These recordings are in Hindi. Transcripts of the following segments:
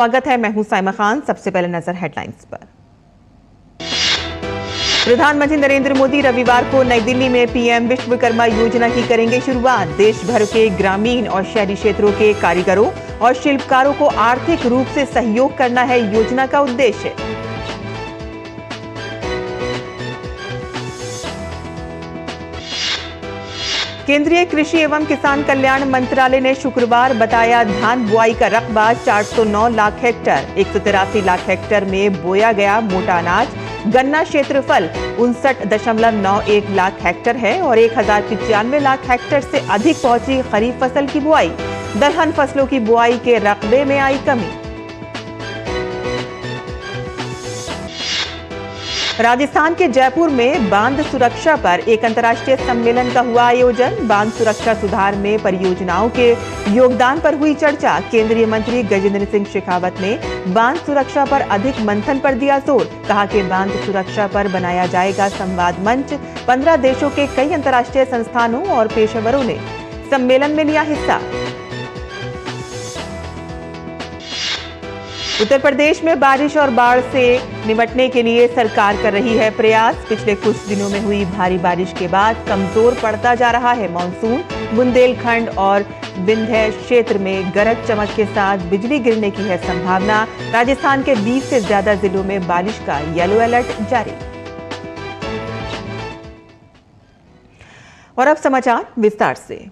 स्वागत है, मैं हूं साइमा खान। सबसे पहले नजर हेडलाइंस पर। प्रधानमंत्री नरेंद्र मोदी रविवार को नई दिल्ली में पीएम विश्वकर्मा योजना की करेंगे शुरुआत। देश भर के ग्रामीण और शहरी क्षेत्रों के कारीगरों और शिल्पकारों को आर्थिक रूप से सहयोग करना है योजना का उद्देश्य। केंद्रीय कृषि एवं किसान कल्याण मंत्रालय ने शुक्रवार बताया धान बुआई का रकबा 409 लाख हेक्टेयर, 183 लाख हेक्टेयर में बोया गया मोटा अनाज। गन्ना क्षेत्रफल 59.91 लाख हेक्टेयर है और 1095 लाख हेक्टेयर से अधिक पहुंची खरीफ फसल की बुआई। दलहन फसलों की बुआई के रकबे में आई कमी। राजस्थान के जयपुर में बांध सुरक्षा पर एक अंतर्राष्ट्रीय सम्मेलन का हुआ आयोजन। बांध सुरक्षा सुधार में परियोजनाओं के योगदान पर हुई चर्चा। केंद्रीय मंत्री गजेंद्र सिंह शेखावत ने बांध सुरक्षा पर अधिक मंथन पर दिया जोर। कहा कि बांध सुरक्षा पर बनाया जाएगा संवाद मंच। 15 देशों के कई अंतर्राष्ट्रीय संस्थानों और पेशेवरों ने सम्मेलन में लिया हिस्सा। उत्तर प्रदेश में बारिश और बाढ़ से निपटने के लिए सरकार कर रही है प्रयास। पिछले कुछ दिनों में हुई भारी बारिश के बाद कमजोर पड़ता जा रहा है मानसून। बुंदेलखंड और विंध्य क्षेत्र में गरज चमक के साथ बिजली गिरने की है संभावना। राजस्थान के 20 से ज्यादा जिलों में बारिश का येलो अलर्ट जारी। और अब समाचार विस्तार से।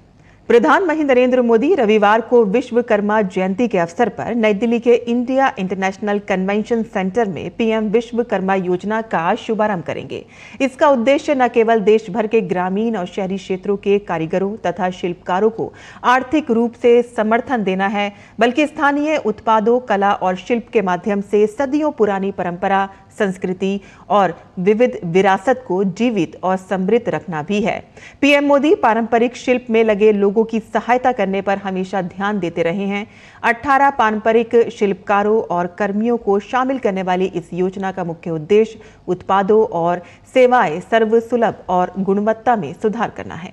प्रधानमंत्री नरेंद्र मोदी रविवार को विश्वकर्मा जयंती के अवसर पर नई दिल्ली के इंडिया इंटरनेशनल कन्वेंशन सेंटर में पीएम विश्वकर्मा योजना का शुभारंभ करेंगे। इसका उद्देश्य न केवल देश भर के ग्रामीण और शहरी क्षेत्रों के कारीगरों तथा शिल्पकारों को आर्थिक रूप से समर्थन देना है, बल्कि स्थानीय उत्पादों, कला और शिल्प के माध्यम से सदियों पुरानी परंपरा, संस्कृति और विविध विरासत को जीवित और समृद्ध रखना भी है। पीएम मोदी पारंपरिक शिल्प में लगे लोगों की सहायता करने पर हमेशा ध्यान देते रहे हैं। 18 पारंपरिक शिल्पकारों और कर्मियों को शामिल करने वाली इस योजना का मुख्य उद्देश्य उत्पादों और सेवाएं सर्वसुलभ और गुणवत्ता में सुधार करना है।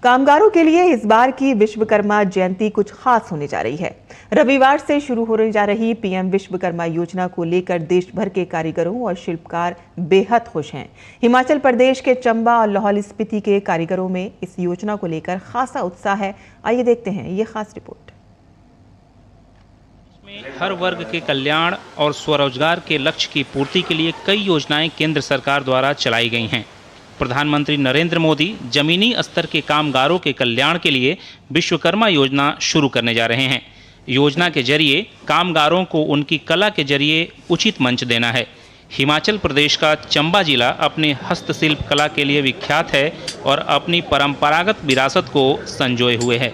कामगारों के लिए इस बार की विश्वकर्मा जयंती कुछ खास होने जा रही है। रविवार से शुरू होने जा रही पीएम विश्वकर्मा योजना को लेकर देश भर के कारीगरों और शिल्पकार बेहद खुश हैं। हिमाचल प्रदेश के चंबा और लाहौल स्पीति के कारीगरों में इस योजना को लेकर खासा उत्साह है। आइए देखते हैं ये खास रिपोर्ट। हर वर्ग के कल्याण और स्वरोजगार के लक्ष्य की पूर्ति के लिए कई योजनाएं केंद्र सरकार द्वारा चलाई गई हैं। प्रधानमंत्री नरेंद्र मोदी जमीनी स्तर के कामगारों के कल्याण के लिए विश्वकर्मा योजना शुरू करने जा रहे हैं। योजना के जरिए कामगारों को उनकी कला के जरिए उचित मंच देना है। हिमाचल प्रदेश का चंबा जिला अपने हस्तशिल्प कला के लिए विख्यात है और अपनी परंपरागत विरासत को संजोए हुए है।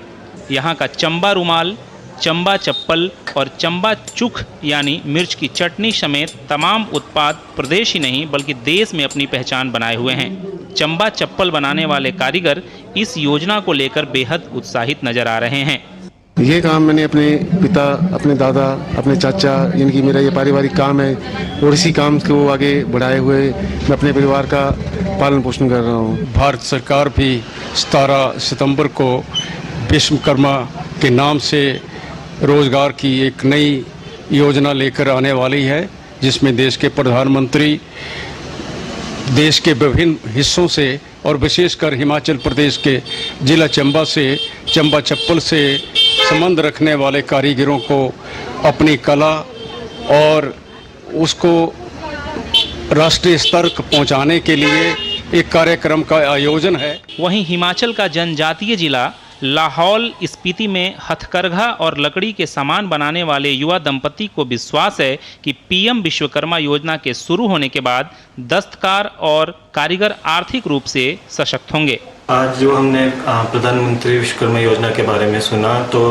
यहाँ का चंबा रुमाल, चंबा चप्पल और चंबा चुख यानी मिर्च की चटनी समेत तमाम उत्पाद प्रदेश ही नहीं बल्कि देश में अपनी पहचान बनाए हुए हैं। चंबा चप्पल बनाने वाले कारीगर इस योजना को लेकर बेहद उत्साहित नजर आ रहे हैं। ये काम मैंने अपने पिता, अपने दादा, अपने चाचा, यानी कि मेरा ये पारिवारिक काम है और इसी काम को आगे बढ़ाए हुए मैं अपने परिवार का पालन पोषण कर रहा हूँ। भारत सरकार भी 17 सितंबर को विश्वकर्मा के नाम से रोजगार की एक नई योजना लेकर आने वाली है, जिसमें देश के प्रधानमंत्री देश के विभिन्न हिस्सों से और विशेषकर हिमाचल प्रदेश के जिला चंबा से चंबा चप्पल से संबंध रखने वाले कारीगरों को अपनी कला और उसको राष्ट्रीय स्तर तक पहुंचाने के लिए एक कार्यक्रम का आयोजन है। वहीं हिमाचल का जनजातीय जिला लाहौल स्पीति में हथकरघा और लकड़ी के सामान बनाने वाले युवा दंपति को विश्वास है कि पीएम विश्वकर्मा योजना के शुरू होने के बाद दस्तकार और कारीगर आर्थिक रूप से सशक्त होंगे। आज जो हमने प्रधानमंत्री विश्वकर्मा योजना के बारे में सुना तो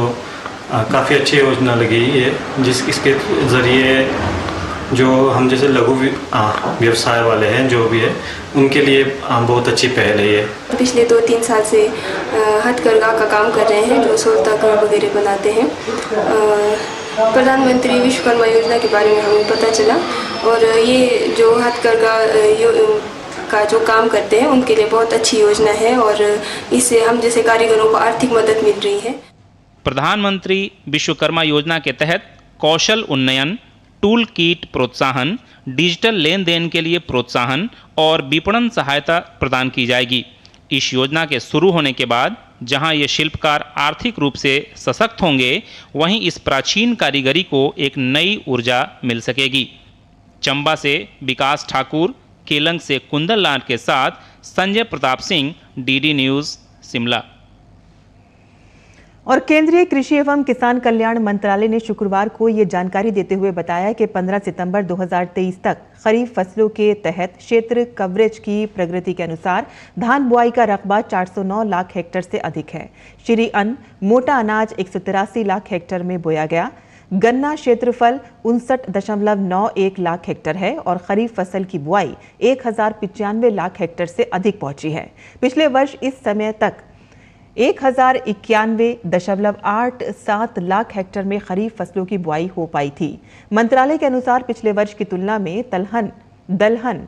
काफ़ी अच्छी योजना लगी है, इसके ज़रिए जो हम जैसे लघु व्यवसाय वाले हैं जो भी है उनके लिए बहुत अच्छी पहल है ये। पिछले 2-3 साल से हथकरघा का काम कर रहे हैं, जो सोलता वगैरह बनाते हैं। प्रधानमंत्री विश्वकर्मा योजना के बारे में हमें पता चला और ये जो हथकरघा का जो काम करते हैं उनके लिए बहुत अच्छी योजना है और इससे हम जैसे कारीगरों को आर्थिक मदद मिल रही है। प्रधानमंत्री विश्वकर्मा योजना के तहत कौशल उन्नयन, टूल किट प्रोत्साहन, डिजिटल लेन देन के लिए प्रोत्साहन और विपणन सहायता प्रदान की जाएगी। इस योजना के शुरू होने के बाद जहां ये शिल्पकार आर्थिक रूप से सशक्त होंगे, वहीं इस प्राचीन कारीगरी को एक नई ऊर्जा मिल सकेगी। चंबा से विकास ठाकुर, केलंग से कुंदन लाल के साथ संजय प्रताप सिंह, डीडी न्यूज़, शिमला। और केंद्रीय कृषि एवं किसान कल्याण मंत्रालय ने शुक्रवार को ये जानकारी देते हुए बताया कि 15 सितंबर 2023 तक खरीफ फसलों के तहत क्षेत्र कवरेज की प्रगति के अनुसार धान बुआई का रकबा 409 लाख हेक्टेयर से अधिक है। श्री अन्न, मोटा अनाज 183 लाख हेक्टेयर में बोया गया। गन्ना क्षेत्रफल 59.91 लाख हेक्टेयर है और खरीफ फसल की बुआई 1095 लाख हेक्टेयर से अधिक पहुंची है। पिछले वर्ष इस समय तक 1091.87 लाख हेक्टेयर में खरीफ फसलों की बुआई हो पाई थी। मंत्रालय के अनुसार पिछले वर्ष की तुलना में दलहन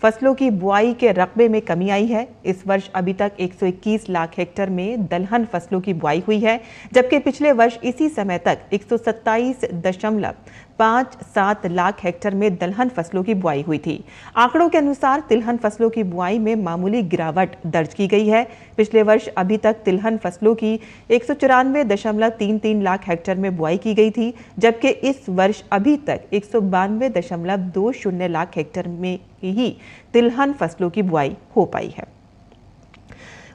फसलों की बुआई के रकबे में कमी आई है। इस वर्ष अभी तक 121 लाख हेक्टेयर में दलहन फसलों की बुआई हुई है, जबकि पिछले वर्ष इसी समय तक 127.57 लाख हेक्टेयर में दलहन फसलों की बुआई हुई थी। आंकड़ों के अनुसार तिलहन फसलों की बुआई में मामूली गिरावट दर्ज की गई है। पिछले वर्ष अभी तक तिलहन फसलों की 194.33 लाख हेक्टेयर में बुआई की गई थी, जबकि इस वर्ष अभी तक 192.20 लाख हेक्टेयर में ही तिलहन फसलों की बुआई हो पाई है।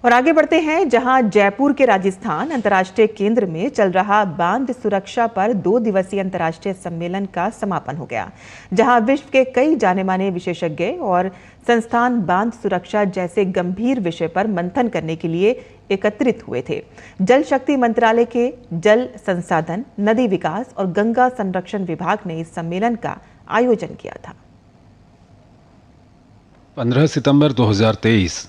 और आगे बढ़ते हैं, जहां जयपुर के राजस्थान अंतर्राष्ट्रीय केंद्र में चल रहा बांध सुरक्षा पर 2 दिवसीय अंतर्राष्ट्रीय सम्मेलन का समापन हो गया, जहां विश्व के कई जाने माने विशेषज्ञ और संस्थान बांध सुरक्षा जैसे गंभीर विषय पर मंथन करने के लिए एकत्रित हुए थे। जल शक्ति मंत्रालय के जल संसाधन, नदी विकास और गंगा संरक्षण विभाग ने इस सम्मेलन का आयोजन किया था। 15 सितंबर 2023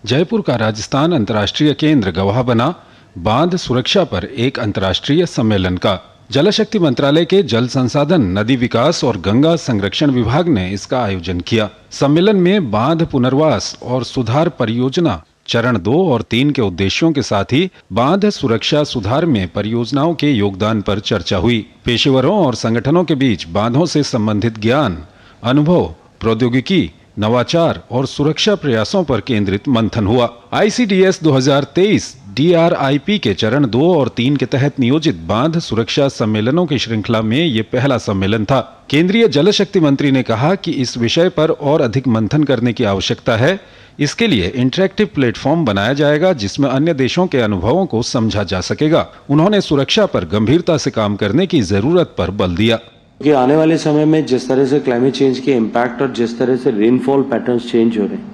जयपुर का राजस्थान अंतर्राष्ट्रीय केंद्र गवाह बना बांध सुरक्षा पर एक अंतर्राष्ट्रीय सम्मेलन का। जल शक्ति मंत्रालय के जल संसाधन, नदी विकास और गंगा संरक्षण विभाग ने इसका आयोजन किया। सम्मेलन में बांध पुनर्वास और सुधार परियोजना चरण 2 और 3 के उद्देश्यों के साथ ही बांध सुरक्षा सुधार में परियोजनाओं के योगदान पर चर्चा हुई। पेशेवरों और संगठनों के बीच बांधों से संबंधित ज्ञान, अनुभव, प्रौद्योगिकी, नवाचार और सुरक्षा प्रयासों पर केंद्रित मंथन हुआ। ICDS 2023 DRIP के चरण 2 और 3 के तहत नियोजित बांध सुरक्षा सम्मेलनों की श्रृंखला में ये पहला सम्मेलन था। केंद्रीय जल शक्ति मंत्री ने कहा कि इस विषय पर और अधिक मंथन करने की आवश्यकता है। इसके लिए इंटरैक्टिव प्लेटफॉर्म बनाया जाएगा, जिसमें अन्य देशों के अनुभवों को समझा जा सकेगा। उन्होंने सुरक्षा पर गंभीरता से काम करने की जरूरत पर बल दिया कि आने वाले समय में जिस तरह से क्लाइमेट चेंज के इम्पैक्ट और जिस तरह से रेनफॉल पैटर्न्स चेंज हो रहे हैं,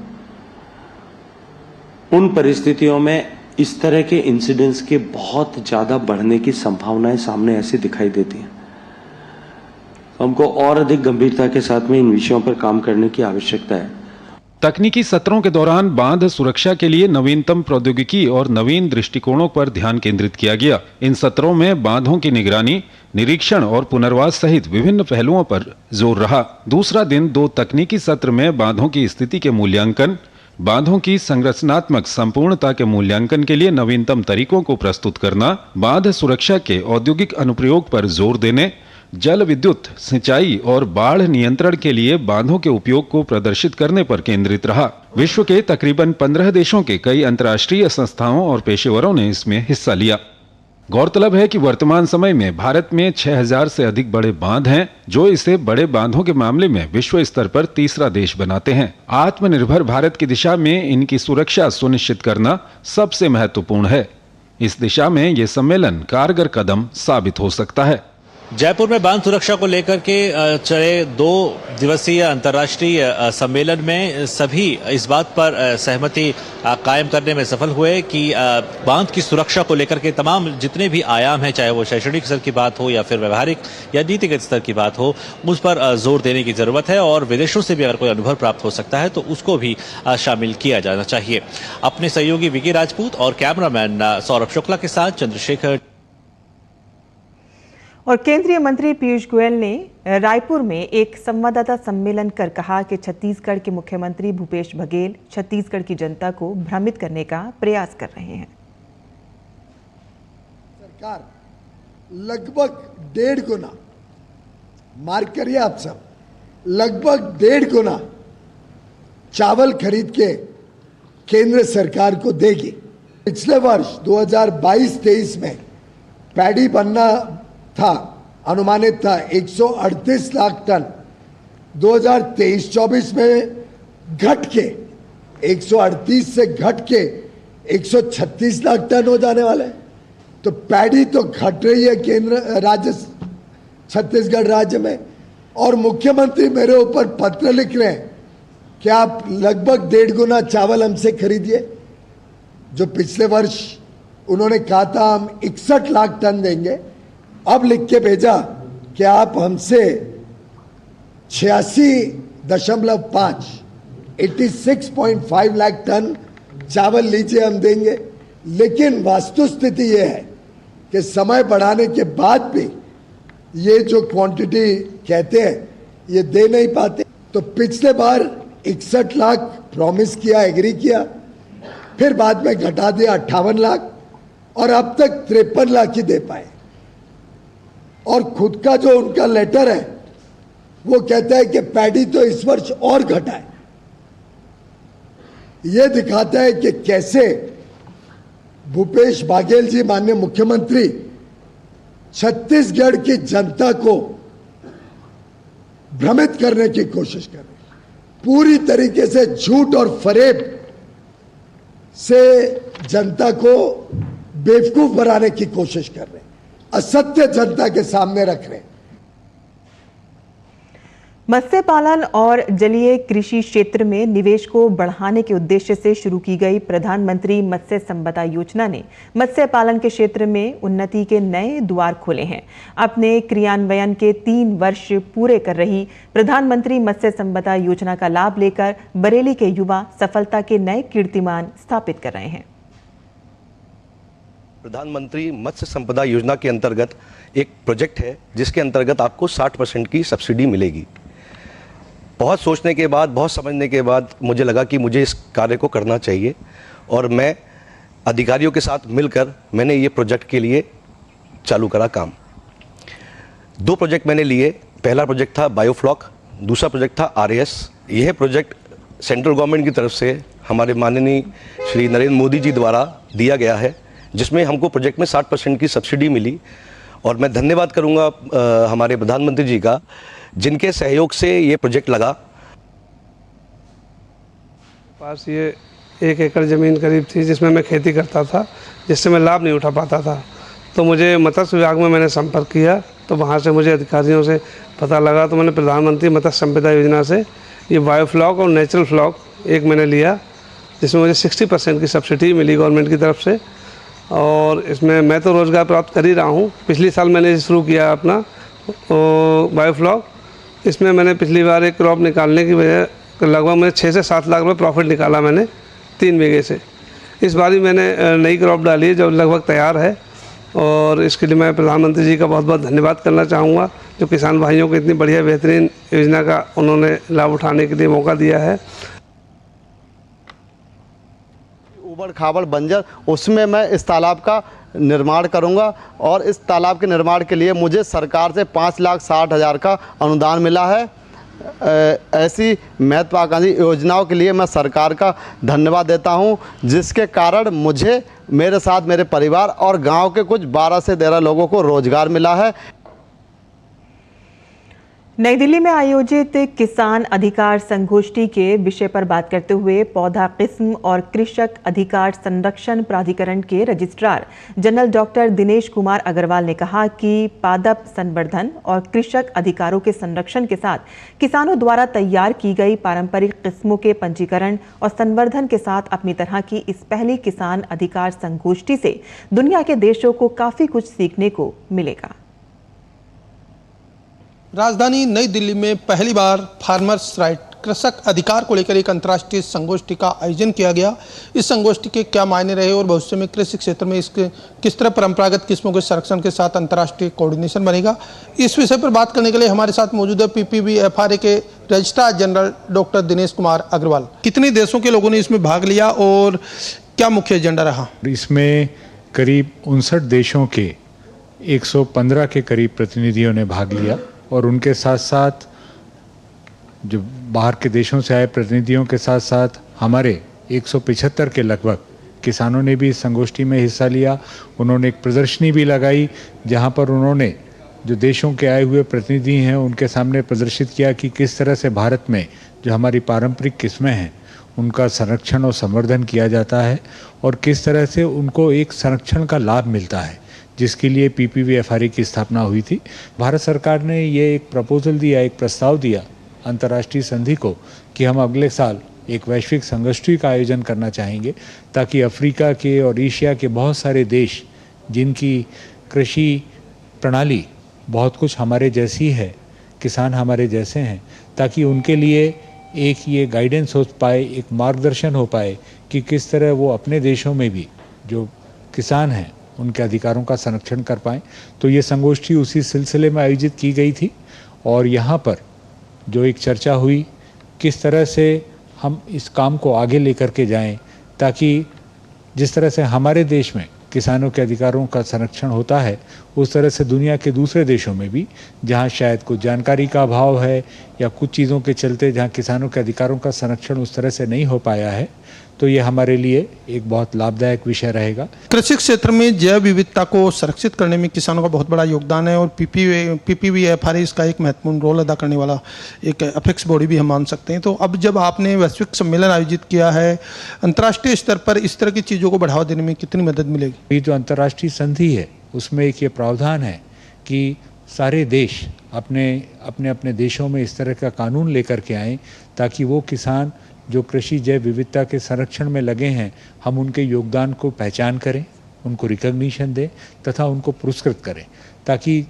उन परिस्थितियों में इस तरह के इंसिडेंट्स के बहुत ज्यादा बढ़ने की संभावनाएं सामने ऐसी दिखाई देती हैं। हमको और अधिक गंभीरता के साथ में इन विषयों पर काम करने की आवश्यकता है। तकनीकी सत्रों के दौरान बांध सुरक्षा के लिए नवीनतम प्रौद्योगिकी और नवीन दृष्टिकोणों पर ध्यान केंद्रित किया गया। इन सत्रों में बांधों की निगरानी, निरीक्षण और पुनर्वास सहित विभिन्न पहलुओं पर जोर रहा। दूसरा दिन 2 तकनीकी सत्र में बांधों की स्थिति के मूल्यांकन, बांधों की संरचनात्मक संपूर्णता के मूल्यांकन के लिए नवीनतम तरीकों को प्रस्तुत करना, बांध सुरक्षा के औद्योगिक अनुप्रयोग पर जोर देने, जल विद्युत, सिंचाई और बाढ़ नियंत्रण के लिए बांधों के उपयोग को प्रदर्शित करने पर केंद्रित रहा। विश्व के तकरीबन 15 देशों के कई अंतर्राष्ट्रीय संस्थाओं और पेशेवरों ने इसमें हिस्सा लिया। गौरतलब है कि वर्तमान समय में भारत में 6000 से अधिक बड़े बांध हैं, जो इसे बड़े बांधों के मामले में विश्व स्तर पर तीसरा देश बनाते हैं। आत्मनिर्भर भारत की दिशा में इनकी सुरक्षा सुनिश्चित करना सबसे महत्वपूर्ण है। इस दिशा में ये सम्मेलन कारगर कदम साबित हो सकता है। जयपुर में बांध सुरक्षा को लेकर के चले 2 दिवसीय अंतर्राष्ट्रीय सम्मेलन में सभी इस बात पर सहमति कायम करने में सफल हुए कि बांध की सुरक्षा को लेकर के तमाम जितने भी आयाम हैं, चाहे वो शैक्षणिक स्तर की बात हो या फिर व्यवहारिक या नीतिगत स्तर की बात हो, उस पर जोर देने की जरूरत है और विदेशों से भी अगर कोई अनुभव प्राप्त हो सकता है तो उसको भी शामिल किया जाना चाहिए। अपने सहयोगी विकी राजपूत और कैमरामैन सौरभ शुक्ला के साथ चंद्रशेखर। और केंद्रीय मंत्री पीयूष गोयल ने रायपुर में एक संवाददाता सम्मेलन कर कहा कि छत्तीसगढ़ के मुख्यमंत्री भूपेश बघेल छत्तीसगढ़ की जनता को भ्रमित करने का प्रयास कर रहे हैं। सरकार लगभग 1.5 गुना, मार्क करिए आप सब, लगभग 1.5 गुना चावल खरीद के केंद्र सरकार को देगी। पिछले वर्ष 2022-23 में पैडी बनना था, अनुमानित था 138 लाख टन, 2023-24 में घट के 138 से घट के 136 लाख टन हो जाने वाले। तो पैडी तो घट रही है केंद्र राज्य छत्तीसगढ़ राज्य में, और मुख्यमंत्री मेरे ऊपर पत्र लिख रहे हैं कि आप लगभग 1.5 गुना चावल हमसे खरीदिए। जो पिछले वर्ष उन्होंने कहा था हम 61 लाख टन देंगे, अब लिख के भेजा कि आप हमसे 86.5 लाख टन चावल लीजिए, हम देंगे। लेकिन वास्तुस्थिति ये है कि समय बढ़ाने के बाद भी ये जो क्वांटिटी कहते हैं ये दे नहीं पाते। तो पिछले बार 61 लाख प्रॉमिस किया, एग्री किया, फिर बाद में घटा दिया 58 लाख, और अब तक 53 लाख ही दे पाए। और खुद का जो उनका लेटर है वो कहता है कि पैडी तो इस वर्ष और घटा है। ये दिखाता है कि कैसे भूपेश बघेल जी, माननीय मुख्यमंत्री, छत्तीसगढ़ की जनता को भ्रमित करने की कोशिश कर रहे हैं। पूरी तरीके से झूठ और फरेब से जनता को बेवकूफ बनाने की कोशिश कर रहे हैं, असत्य जनता के सामने रख रहे हैं। मत्स्य पालन और जलीय कृषि क्षेत्र में निवेश को बढ़ाने के उद्देश्य से शुरू की गई प्रधानमंत्री मत्स्य संपदा योजना ने मत्स्य पालन के क्षेत्र में उन्नति के नए द्वार खोले हैं। अपने क्रियान्वयन के 3 वर्ष पूरे कर रही प्रधानमंत्री मत्स्य संपदा योजना का लाभ लेकर बरेली के युवा सफलता के नए कीर्तिमान स्थापित कर रहे हैं। प्रधानमंत्री मत्स्य संपदा योजना के अंतर्गत एक प्रोजेक्ट है जिसके अंतर्गत आपको 60% की सब्सिडी मिलेगी। बहुत सोचने के बाद, बहुत समझने के बाद मुझे लगा कि मुझे इस कार्य को करना चाहिए, और मैं अधिकारियों के साथ मिलकर मैंने ये प्रोजेक्ट के लिए चालू करा काम। 2 प्रोजेक्ट मैंने लिए। पहला प्रोजेक्ट था बायोफ्लॉक, दूसरा प्रोजेक्ट था RAS। यह प्रोजेक्ट सेंट्रल गवर्नमेंट की तरफ से हमारे माननीय श्री नरेंद्र मोदी जी द्वारा दिया गया है, जिसमें हमको प्रोजेक्ट में 60% की सब्सिडी मिली। और मैं धन्यवाद करूंगा हमारे प्रधानमंत्री जी का, जिनके सहयोग से ये प्रोजेक्ट लगा। पास ये 1 एकड़ ज़मीन करीब थी जिसमें मैं खेती करता था, जिससे मैं लाभ नहीं उठा पाता था। तो मुझे मत्स्य विभाग में मैंने संपर्क किया, तो वहाँ से मुझे अधिकारियों से पता लगा, तो मैंने प्रधानमंत्री मत्स्य संपदा योजना से ये बायोफ्लॉक और नेचुरल फ्लॉक एक मैंने लिया, जिसमें मुझे 60% की सब्सिडी मिली गवर्नमेंट की तरफ से। और इसमें मैं तो रोज़गार प्राप्त कर ही रहा हूँ। पिछले साल मैंने शुरू किया अपना बायोफ्लॉक। इसमें मैंने पिछली बार एक क्रॉप निकालने की वजह लगभग मैंने 6 से 7 लाख रुपये प्रॉफिट निकाला मैंने 3 बीघे से। इस बार ही मैंने नई क्रॉप डाली है जो लगभग तैयार है, और इसके लिए मैं प्रधानमंत्री जी का बहुत बहुत धन्यवाद करना चाहूँगा, जो किसान भाइयों को इतनी बढ़िया बेहतरीन योजना का उन्होंने लाभ उठाने के लिए मौका दिया है। उबड़ खाबड़ बंजर, उसमें मैं इस तालाब का निर्माण करूंगा, और इस तालाब के निर्माण के लिए मुझे सरकार से 5,60,000 का अनुदान मिला है। ऐसी महत्वाकांक्षी योजनाओं के लिए मैं सरकार का धन्यवाद देता हूं, जिसके कारण मुझे, मेरे साथ मेरे परिवार और गांव के कुछ 12 से 13 लोगों को रोजगार मिला है। नई दिल्ली में आयोजित किसान अधिकार संगोष्ठी के विषय पर बात करते हुए पौधा किस्म और कृषक अधिकार संरक्षण प्राधिकरण के registrar general doctor Dinesh Kumar Agarwal ने कहा कि पादप संवर्धन और कृषक अधिकारों के संरक्षण के साथ किसानों द्वारा तैयार की गई पारंपरिक किस्मों के पंजीकरण और संवर्धन के साथ अपनी तरह की इस पहली किसान अधिकार संगोष्ठी से दुनिया के देशों को काफी कुछ सीखने को मिलेगा। राजधानी नई दिल्ली में पहली बार फार्मर्स राइट कृषक अधिकार को लेकर एक अंतर्राष्ट्रीय संगोष्ठी का आयोजन किया गया। इस संगोष्ठी के क्या मायने रहे और भविष्य में कृषि क्षेत्र में इसके किस तरह परंपरागत किस्मों के संरक्षण के साथ अंतर्राष्ट्रीय कोऑर्डिनेशन बनेगा, इस विषय पर बात करने के लिए हमारे साथ मौजूद है PPB-FRA के registrar general doctor Dinesh Kumar Agarwal. कितने देशों के लोगों ने इसमें भाग लिया और क्या मुख्य एजेंडा रहा? इसमें करीब 59 देशों के 115 के करीब प्रतिनिधियों ने भाग लिया और उनके साथ साथ जो बाहर के देशों से आए प्रतिनिधियों के साथ साथ हमारे 175 के लगभग किसानों ने भी इस संगोष्ठी में हिस्सा लिया। उन्होंने एक प्रदर्शनी भी लगाई जहां पर उन्होंने जो देशों के आए हुए प्रतिनिधि हैं उनके सामने प्रदर्शित किया कि किस तरह से भारत में जो हमारी पारंपरिक किस्में हैं उनका संरक्षण और संवर्धन किया जाता है और किस तरह से उनको एक संरक्षण का लाभ मिलता है, जिसके लिए PPVFRA की स्थापना हुई थी। भारत सरकार ने ये एक प्रपोजल दिया, एक प्रस्ताव दिया अंतर्राष्ट्रीय संधि को कि हम अगले साल एक वैश्विक संगोष्ठी का आयोजन करना चाहेंगे ताकि अफ्रीका के और एशिया के बहुत सारे देश जिनकी कृषि प्रणाली बहुत कुछ हमारे जैसी है, किसान हमारे जैसे हैं, ताकि उनके लिए एक ये गाइडेंस हो पाए, एक मार्गदर्शन हो पाए कि किस तरह वो अपने देशों में भी जो किसान हैं उनके अधिकारों का संरक्षण कर पाएँ। तो ये संगोष्ठी उसी सिलसिले में आयोजित की गई थी और यहाँ पर जो एक चर्चा हुई किस तरह से हम इस काम को आगे लेकर के जाएं ताकि जिस तरह से हमारे देश में किसानों के अधिकारों का संरक्षण होता है उस तरह से दुनिया के दूसरे देशों में भी, जहां शायद कुछ जानकारी का अभाव है या कुछ चीज़ों के चलते जहां किसानों के अधिकारों का संरक्षण उस तरह से नहीं हो पाया है, तो ये हमारे लिए एक बहुत लाभदायक विषय रहेगा। कृषि क्षेत्र में जैव विविधता को संरक्षित करने में किसानों का बहुत बड़ा योगदान है और PPVFRA इसका एक महत्वपूर्ण रोल अदा करने वाला एक अपेक्स बॉडी भी हम मान सकते हैं। तो अब जब आपने वैश्विक सम्मेलन आयोजित किया है, अंतर्राष्ट्रीय स्तर पर इस तरह की चीज़ों को बढ़ावा देने में कितनी मदद मिलेगी? ये जो अंतर्राष्ट्रीय संधि है उसमें एक ये प्रावधान है कि सारे देश अपने अपने देशों में इस तरह का कानून लेकर के आएँ ताकि वो किसान जो कृषि जैव विविधता के संरक्षण में लगे हैं हम उनके योगदान को पहचान करें, उनको रिकॉग्निशन दें तथा उनको पुरस्कृत करें, ताकि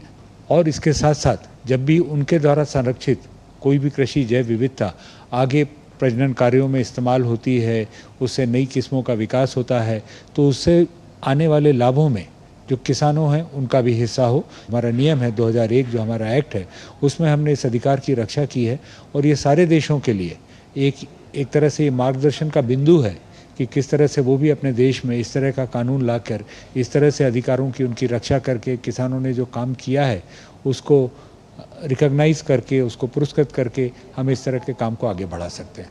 और इसके साथ साथ जब भी उनके द्वारा संरक्षित कोई भी कृषि जैव विविधता आगे प्रजनन कार्यों में इस्तेमाल होती है, उससे नई किस्मों का विकास होता है, तो उससे आने वाले लाभों में जो किसानों हैं उनका भी हिस्सा हो। हमारा नियम है 2001 जो हमारा एक्ट है उसमें हमने इस अधिकार की रक्षा की है और ये सारे देशों के लिए एक तरह से ये मार्गदर्शन का बिंदु है कि किस तरह से वो भी अपने देश में इस तरह का कानून लाकर इस तरह से अधिकारों की उनकी रक्षा करके किसानों ने जो काम किया है उसको रिकॉग्नाइज करके उसको पुरस्कृत करके हम इस तरह के काम को आगे बढ़ा सकते हैं।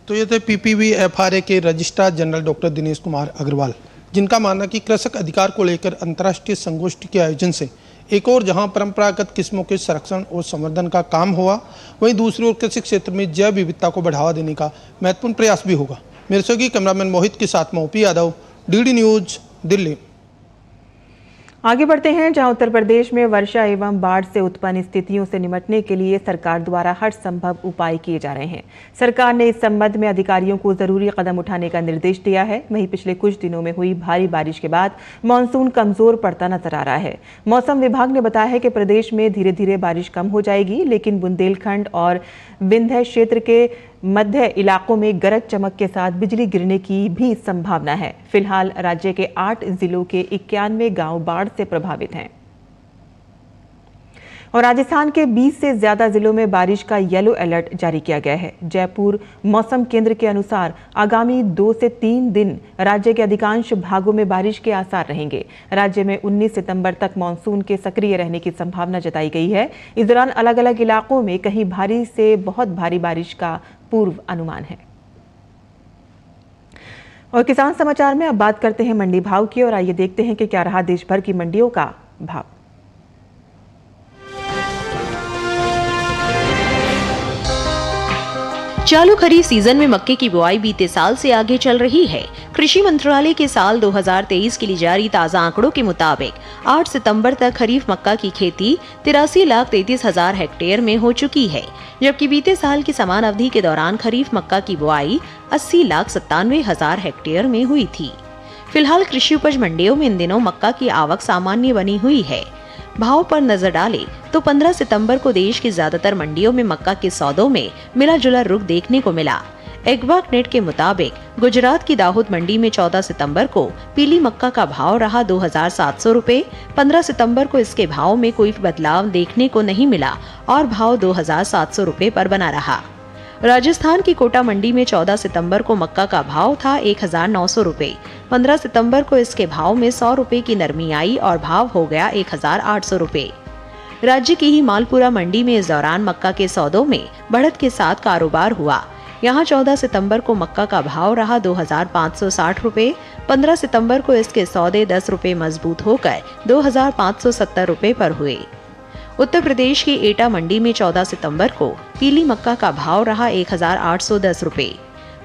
तो ये थे PPVFRA के registrar general doctor Dinesh Kumar Agarwal, जिनका मानना कि कृषक अधिकार को लेकर अंतर्राष्ट्रीय संगोष्ठी के आयोजन से एक और जहां परंपरागत किस्मों के संरक्षण और संवर्धन का काम हुआ, वहीं दूसरी ओर कृषि क्षेत्र में जैव विविधता को बढ़ावा देने का महत्वपूर्ण प्रयास भी होगा। मेरे सहयोगी कैमरामैन मोहित के साथ में OP Yadav, DD news, Delhi. आगे बढ़ते हैं, जहां उत्तर प्रदेश में वर्षा एवं बाढ़ से उत्पन्न स्थितियों से निपटने के लिए सरकार द्वारा हर संभव उपाय किए जा रहे हैं। सरकार ने इस संबंध में अधिकारियों को जरूरी कदम उठाने का निर्देश दिया है। वहीं पिछले कुछ दिनों में हुई भारी बारिश के बाद मानसून कमजोर पड़ता नजर आ रहा है। मौसम विभाग ने बताया है कि प्रदेश में धीरे धीरे बारिश कम हो जाएगी, लेकिन बुंदेलखंड और विंध्य क्षेत्र के मध्य इलाकों में गरज चमक के साथ बिजली गिरने की भी संभावना है। फिलहाल राज्य के 8 जिलों के 91 गांव बाढ़ से प्रभावित हैं और राजस्थान के 20 से ज्यादा जिलों में बारिश का येलो अलर्ट जारी किया गया है। जयपुर मौसम केंद्र के अनुसार आगामी 2 से 3 दिन राज्य के अधिकांश भागों में बारिश के आसार रहेंगे। राज्य में 19 सितंबर तक मानसून के सक्रिय रहने की संभावना जताई गई है। इस दौरान अलग अलग इलाकों में कहीं भारी से बहुत भारी बारिश का पूर्व अनुमान है। और किसान समाचार में अब बात करते हैं मंडी भाव की और आइए देखते हैं कि क्या रहा देश भर की मंडियों का भाव। चालू खरीफ सीजन में मक्के की बुआई बीते साल से आगे चल रही है। कृषि मंत्रालय के साल 2023 के लिए जारी ताजा आंकड़ों के मुताबिक 8 सितंबर तक खरीफ मक्का की खेती 83,33,000 हेक्टेयर में हो चुकी है, जबकि बीते साल की समान अवधि के दौरान खरीफ मक्का की बुआई 80,97,000 हेक्टेयर में हुई थी। फिलहाल कृषि उपज मंडियों में इन दिनों मक्का की आवक सामान्य बनी हुई है। भाव पर नजर डालें तो 15 सितंबर को देश की ज्यादातर मंडियों में मक्का के सौदों में मिला जुला रुख देखने को मिला। एग्वाक नेट के मुताबिक गुजरात की दाहोद मंडी में 14 सितंबर को पीली मक्का का भाव रहा 2,700 रुपए। 15 सितंबर को इसके भाव में कोई बदलाव देखने को नहीं मिला और भाव 2,700 रुपए पर बना रहा। राजस्थान की कोटा मंडी में 14 सितंबर को मक्का का भाव था 1900 रुपए। 15 सितंबर को इसके भाव में 100 रुपए की नरमी आई और भाव हो गया 1800 रुपए। राज्य की ही मालपुरा मंडी में इस दौरान मक्का के सौदों में बढ़त के साथ कारोबार हुआ। यहाँ 14 सितंबर को मक्का का भाव रहा 2560 रुपए। 15 सितंबर को इसके सौदे 10 रुपए मजबूत होकर 2570 रुपए पर हुए। उत्तर प्रदेश की एटा मंडी में 14 सितंबर को पीली मक्का का भाव रहा 1810 रुपए।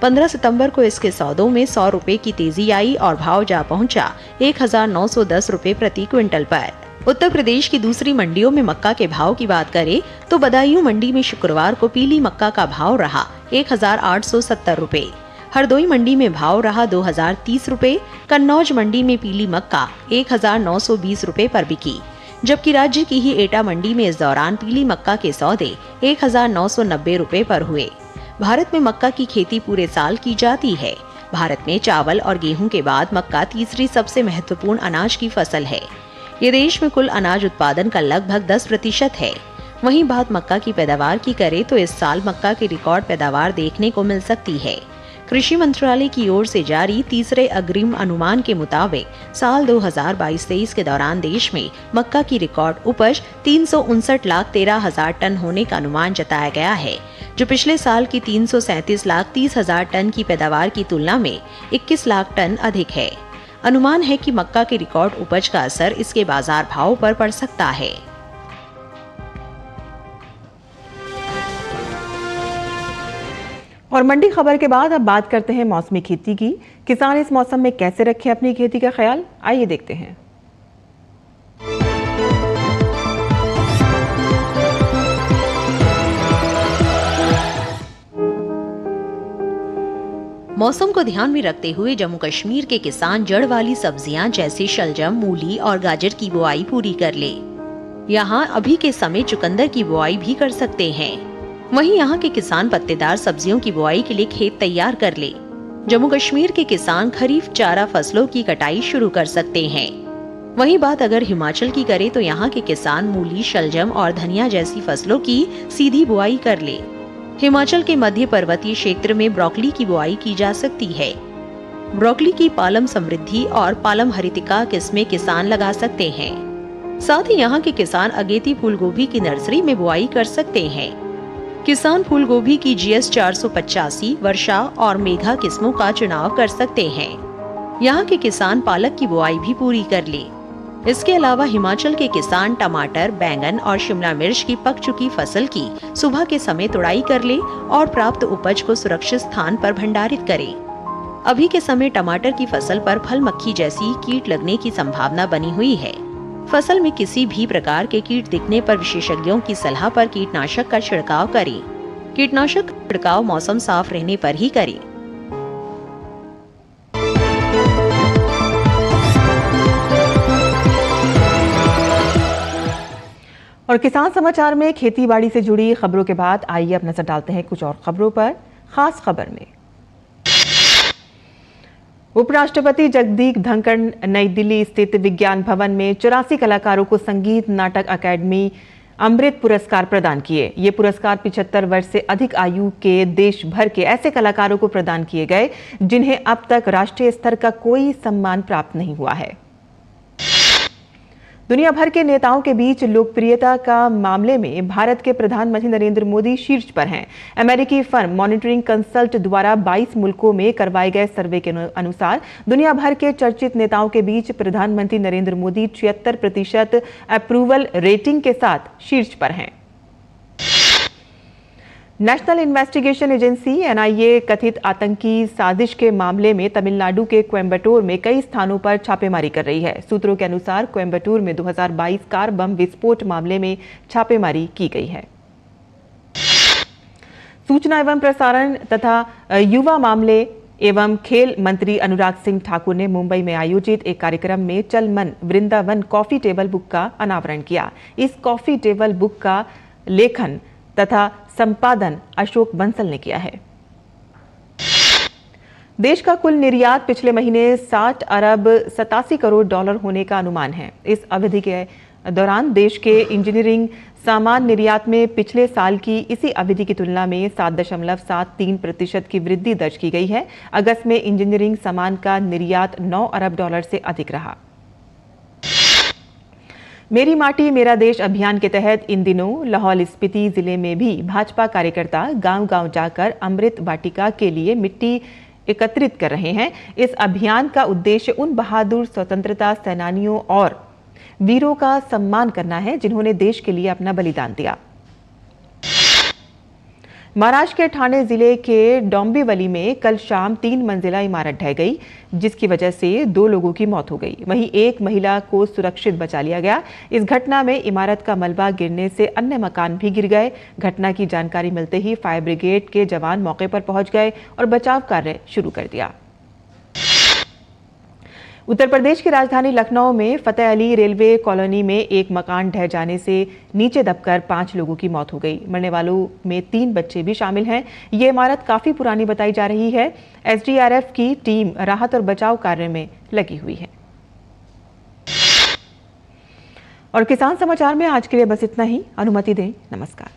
15 सितंबर को इसके सौदों में 100 रुपए की तेजी आई और भाव जा पहुंचा 1910 रुपए प्रति क्विंटल पर। उत्तर प्रदेश की दूसरी मंडियों में मक्का के भाव की बात करें तो बदायूं मंडी में शुक्रवार को पीली मक्का का भाव रहा 1870 रुपए। हरदोई मंडी में भाव रहा 2030 रुपए। कन्नौज मंडी में पीली मक्का 1920 रुपए पर बिकी, जबकि राज्य की ही एटा मंडी में इस दौरान पीली मक्का के सौदे 1990 रुपए पर हुए। भारत में मक्का की खेती पूरे साल की जाती है। भारत में चावल और गेहूं के बाद मक्का तीसरी सबसे महत्वपूर्ण अनाज की फसल है। ये देश में कुल अनाज उत्पादन का लगभग 10% है। वहीं बात मक्का की पैदावार की करें तो इस साल मक्का की रिकॉर्ड पैदावार देखने को मिल सकती है। कृषि मंत्रालय की ओर से जारी तीसरे अग्रिम अनुमान के मुताबिक साल 2022-23 के दौरान देश में मक्का की रिकॉर्ड उपज 359,13,000 टन होने का अनुमान जताया गया है, जो पिछले साल की 337,30,000 टन की पैदावार की तुलना में 21 लाख टन अधिक है। अनुमान है कि मक्का की रिकॉर्ड उपज का असर इसके बाजार भाव पर पड़ सकता है। और मंडी खबर के बाद अब बात करते हैं मौसमी खेती की। किसान इस मौसम में कैसे रखें अपनी खेती का ख्याल, आइए देखते हैं। मौसम को ध्यान में रखते हुए जम्मू कश्मीर के किसान जड़ वाली सब्जियां जैसे शलजम, मूली और गाजर की बुआई पूरी कर ले। यहाँ अभी के समय चुकंदर की बुआई भी कर सकते हैं। वहीं यहाँ के किसान पत्तेदार सब्जियों की बुआई के लिए खेत तैयार कर ले। जम्मू कश्मीर के किसान खरीफ चारा फसलों की कटाई शुरू कर सकते हैं। वहीं बात अगर हिमाचल की करें तो यहाँ के किसान मूली, शलजम और धनिया जैसी फसलों की सीधी बुआई कर ले। हिमाचल के मध्य पर्वतीय क्षेत्र में ब्रोकली की बुआई की जा सकती है। ब्रोकली की पालम समृद्धि और पालम हरितिका किस्में किसान लगा सकते हैं। साथ ही यहाँ के किसान अगेती फूल गोभी की नर्सरी में बुआई कर सकते हैं। किसान फूल गोभी की GS 485, वर्षा और मेघा किस्मों का चुनाव कर सकते हैं। यहाँ के किसान पालक की बुआई भी पूरी कर ले। इसके अलावा हिमाचल के किसान टमाटर, बैंगन और शिमला मिर्च की पक चुकी फसल की सुबह के समय तुड़ाई कर ले और प्राप्त उपज को सुरक्षित स्थान पर भंडारित करें। अभी के समय टमाटर की फसल पर फल मक्खी जैसी कीट लगने की संभावना बनी हुई है। फसल में किसी भी प्रकार के कीट दिखने पर विशेषज्ञों की सलाह पर कीटनाशक का छिड़काव करें। कीटनाशक का छिड़काव मौसम साफ रहने पर ही करें। और किसान समाचार में खेती बाड़ी से जुड़ी खबरों के बाद आइए अब नजर डालते हैं कुछ और खबरों पर। खास खबर में उपराष्ट्रपति जगदीप धनखड़ नई दिल्ली स्थित विज्ञान भवन में 84 कलाकारों को संगीत नाटक अकादमी अमृत पुरस्कार प्रदान किए। ये पुरस्कार 75 वर्ष से अधिक आयु के देश भर के ऐसे कलाकारों को प्रदान किए गए जिन्हें अब तक राष्ट्रीय स्तर का कोई सम्मान प्राप्त नहीं हुआ है। दुनिया भर के नेताओं के बीच लोकप्रियता का मामले में भारत के प्रधानमंत्री नरेंद्र मोदी शीर्ष पर हैं। अमेरिकी फर्म मॉनिटरिंग कंसल्ट द्वारा 22 मुल्कों में करवाए गए सर्वे के अनुसार दुनिया भर के चर्चित नेताओं के बीच प्रधानमंत्री नरेंद्र मोदी 76% अप्रूवल रेटिंग के साथ शीर्ष पर हैं। नेशनल इन्वेस्टिगेशन एजेंसी NIA कथित आतंकी साजिश के मामले में तमिलनाडु के कोयम्बटूर में कई स्थानों पर छापेमारी कर रही है। सूत्रों के अनुसार कोयम्बटूर में 2022 कार बम विस्फोट मामले में छापेमारी की गई है। सूचना एवं प्रसारण तथा युवा मामले एवं खेल मंत्री अनुराग सिंह ठाकुर ने मुंबई में आयोजित एक कार्यक्रम में चल मन वृंदावन कॉफी टेबल बुक का अनावरण किया। इस कॉफी टेबल बुक का लेखन तथा संपादन अशोक बंसल ने किया है। देश का कुल निर्यात पिछले महीने 60 अरब 87 करोड़ डॉलर होने का अनुमान है। इस अवधि के दौरान देश के इंजीनियरिंग सामान निर्यात में पिछले साल की इसी अवधि की तुलना में 7.73% की वृद्धि दर्ज की गई है। अगस्त में इंजीनियरिंग सामान का निर्यात $9 अरब से अधिक रहा। मेरी माटी मेरा देश अभियान के तहत इन दिनों लाहौल स्पीति जिले में भी भाजपा कार्यकर्ता गांव-गांव जाकर अमृत वाटिका के लिए मिट्टी एकत्रित कर रहे हैं। इस अभियान का उद्देश्य उन बहादुर स्वतंत्रता सेनानियों और वीरों का सम्मान करना है जिन्होंने देश के लिए अपना बलिदान दिया। महाराष्ट्र के ठाणे जिले के डोंबिवली में कल शाम 3 मंजिला इमारत ढह गई, जिसकी वजह से 2 लोगों की मौत हो गई। वहीं एक महिला को सुरक्षित बचा लिया गया। इस घटना में इमारत का मलबा गिरने से अन्य मकान भी गिर गए। घटना की जानकारी मिलते ही फायर ब्रिगेड के जवान मौके पर पहुंच गए और बचाव कार्य शुरू कर दिया। उत्तर प्रदेश की राजधानी लखनऊ में फतेह अली रेलवे कॉलोनी में एक मकान ढह जाने से नीचे दबकर 5 लोगों की मौत हो गई। मरने वालों में 3 बच्चे भी शामिल हैं। ये इमारत काफी पुरानी बताई जा रही है। एसडीआरएफ की टीम राहत और बचाव कार्य में लगी हुई है। और किसान समाचार में आज के लिए बस इतना ही। अनुमति दें। नमस्कार।